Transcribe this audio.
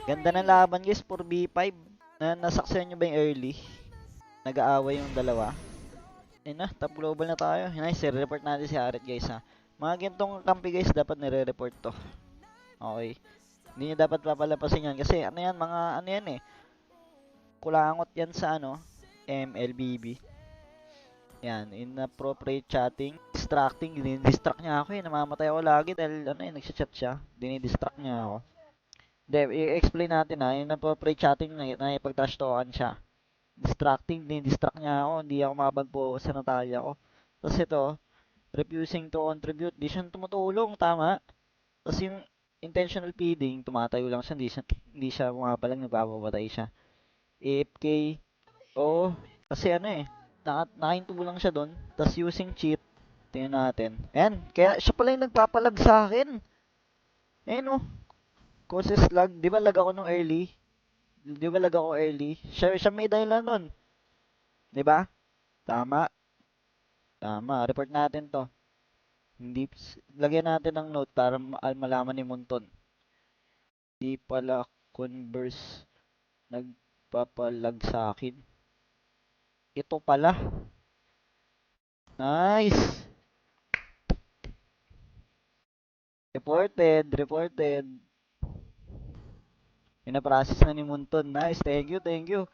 Ganda ng laban guys, 4v5. Nasaksihan nyo ba yung early? Nag-aaway yung dalawa. Ayun na, top global na tayo. Nice, report natin si Aret guys ha. Mga gintong kampi guys, dapat nire-report to. Okay. Hindi nyo dapat papalapasin yan kasi ano yan, mga ano yan eh. Kulangot yan sa ano, MLBB. Yan, inappropriate chatting, distracting, dinidistract niya ako eh. Namamatay ako lagi dahil ano eh, nagchat siya. Dinidistract niya ako. Hindi, i-explain natin ha, inappropriate chatting na ipag-trash talkan siya. Distracting, dinidistract niya ako, hindi ako makapag-focus sa Natalia ko. Tapos ito, refusing to contribute, di siya tumutulong, tama. Tapos yung intentional feeding, tumatayo lang siya, hindi siya pumapalag, nagpapapatay siya. AFK, oo, kasi ano eh, nakahinto lang siya doon. Tapos using cheat, tingnan natin. Ayan, kaya siya pala yung nagpapalag sa akin. Ayan oh, causes lag, di ba lag ako nung early? Di ba lag ako early? Siya may dahilan nun, di ba? Tama, tama, report natin to. Hindi, lagyan natin ng note para malaman ni Monton. Di pala Converse nagpapalag sa akin. Ito pala. Nice. Reported, reported. Pinaprocess na ni Monton. Nice, thank you, thank you.